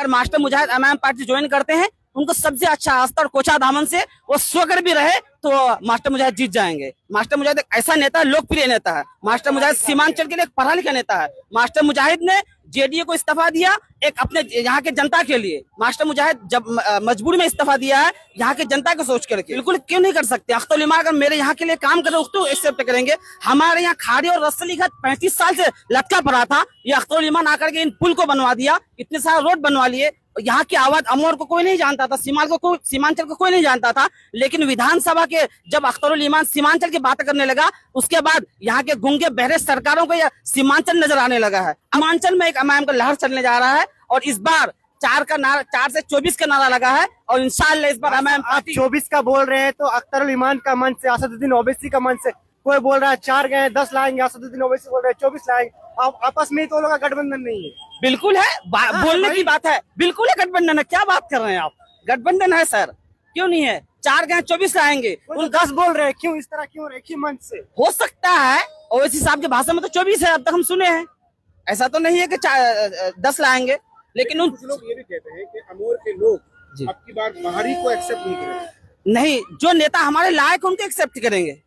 अगर मास्टर मुजाहिद MIM party join करते हैं, उनको सबसे अच्छा रास्ता और कोचा दामन से वो स्वकर भी रहे तो मास्टर मुजाहिद जीत जाएंगे। मास्टर मुजाहिद एक ऐसा नेता है, लोकप्रिय नेता है। मास्टर मुजाहिद सीमांचल के लिए एक पढ़ा लिखा नेता है। मास्टर मुजाहिद ने जेडीए को इस्तीफा दिया एक अपने यहाँ के जनता के लिए। मास्टर मुजाहिद जब मजबूरी में इस्तीफा दिया है यहाँ के जनता को सोच करके। बिल्कुल क्यों नहीं कर सकते। अख्तर ईमान अगर मेरे यहाँ के लिए काम करे तो एक्सेप्ट करेंगे। हमारे यहाँ खाड़ी और रस्सी लिखा 35 साल से लटका पड़ा था, ये अख्तर ईमान आकर के इन पुल को बनवा दिया, इतने सारे रोड बनवा लिए। यहाँ की आवाज अमोर को कोई नहीं जानता था, सीमांचल को कोई नहीं जानता था, लेकिन विधानसभा के जब अख्तरुल ईमान सीमांचल की बात करने लगा, उसके बाद यहाँ के गूंगे बहरे सरकारों को यह सीमांचल नजर आने लगा है। सीमांचल में एक एमआईएम का लहर चलने जा रहा है और इस बार 4 से 24 का नारा लगा है और इंशाअल्लाह इस बार एमआईएम पार्टी 24 का बोल रहे हैं तो अख्तरुल ईमान का मन से, असदुद्दीन ओवैसी का मन से कोई बोल रहा है 4 गए 10 लाएंगे, असदुद्दीन ओवैसी बोल रहे हैं 24 लाएंगे। आपस में तो लोगों का गठबंधन नहीं है। बिल्कुल है, बोलने की बात है, बिल्कुल है गठबंधन है। क्या बात कर रहे हैं आप, गठबंधन है सर, क्यों नहीं है। 4 गए 24 लाएंगे, उन 10 बोल रहे हैं, क्यों इस तरह, क्यों एक ही मंच से हो सकता है। ओवैसी साहब के भाषण में तो 24 है, अब तक हम सुने हैं। ऐसा तो नहीं है कि 10 लाएंगे, लेकिन उन कुछ लोग ये भी कहते हैं कि अमोर के लोग अब की बार बाहरी को एक्सेप्ट नहीं करेंगे। नहीं, जो नेता हमारे लायक उनको एक्सेप्ट करेंगे।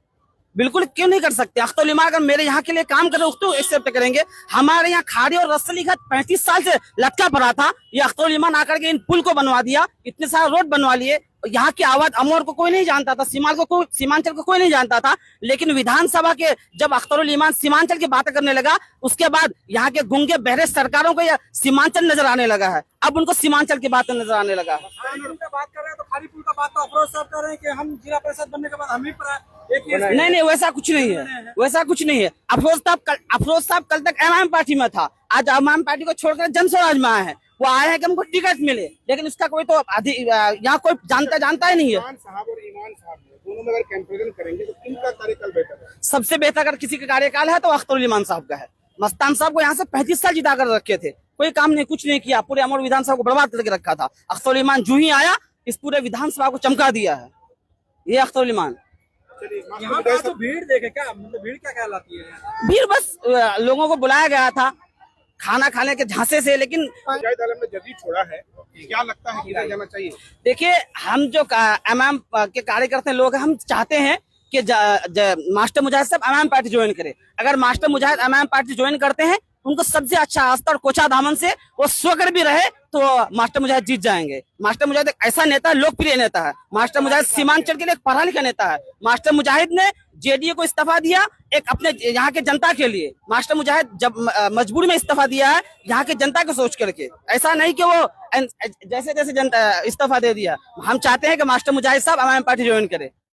बिल्कुल क्यों नहीं कर सकते। अख्तर ईमान अगर मेरे यहाँ के लिए काम करे तो एक्सेप्ट करेंगे। हमारे यहाँ खाड़ी और रस्सी लिखा 35 साल से लटका पड़ा था, ये अख्तर ईमान आकर के इन पुल को बनवा दिया, इतने सारे रोड बनवा लिए। यहाँ की आवाज अमोर को कोई नहीं जानता था, सीमांचल को कोई नहीं जानता था, लेकिन विधानसभा के जब अख्तरुल ईमान सीमांचल की बात करने लगा, उसके बाद यहाँ के गूंगे बहरे सरकारों को यह सीमांचल नजर आने लगा है। अब उनको सीमांचल की बात नजर आने लगा है। बात कर रहे हैं तो खाली पुल का बात तो अफरोज साहब कर रहे हैं कि हम जिला परिषद बनने के बाद हम ही पर नहीं, वैसा कुछ नहीं है, वैसा कुछ नहीं है। अफरोज साहब कल तक एमआईएम पार्टी में था, आज एमआईएम पार्टी को छोड़कर जनस्वराज में आए हैं। वो आए हैं कि हमको टिकट मिले, लेकिन उसका कोई तो यहाँ कोई जानता ही नहीं है। साहब और ईमान साहब दोनों में अगर कंपैरिजन करेंगे तो किनका कार्यकाल बेहतर है? सबसे बेहतर अगर किसी का कार्यकाल है तो अख्तरुल ईमान साहब का है। मस्तान साहब को यहाँ से 35 साल जिता कर रखे थे, कोई काम नहीं, कुछ नहीं किया, पूरे अमर विधानसभा को बर्बाद करके रखा था। अख्तरुल ईमान जो ही आया इस पूरे विधानसभा को चमका दिया है, ये अख्तरुल ईमान। यहाँ पर तो भीड़ देखे क्या, मतलब भीड़ क्या कहलाती है? भीड़ बस लोगों को बुलाया गया था खाना खाने के झांसे से, लेकिन मुजाहिद आलम ने जदीद छोड़ा है, क्या लगता है किधर जाना चाहिए? देखिए, हम जो एमआईएम के कार्यकर्ता लोग हैं, हम चाहते हैं कि मास्टर मुजाहिद साहब एमआईएम पार्टी ज्वाइन करे। अगर मास्टर मुजाहिद एमआईएम पार्टी ज्वाइन करते हैं, उनको सबसे अच्छा रास्ता और कोचा दामन से वो स्वकर भी रहे तो मास्टर मुजाहिद जीत जाएंगे। मास्टर मुजाहिद एक ऐसा नेता है, लोकप्रिय नेता है। मास्टर मुजाहिद सीमांचल के लिए एक पढ़ा लिखा नेता है। मास्टर मुजाहिद ने जेडीए को इस्तीफा दिया एक अपने यहाँ के जनता के लिए। मास्टर मुजाहिद जब मजबूरी में इस्तीफा दिया है यहाँ के जनता को सोच करके, ऐसा नहीं कि वो जैसे जनता इस्तीफा दे दिया। हम चाहते हैं कि मास्टर मुजाहिद साहब एमआईएम पार्टी ज्वाइन करे।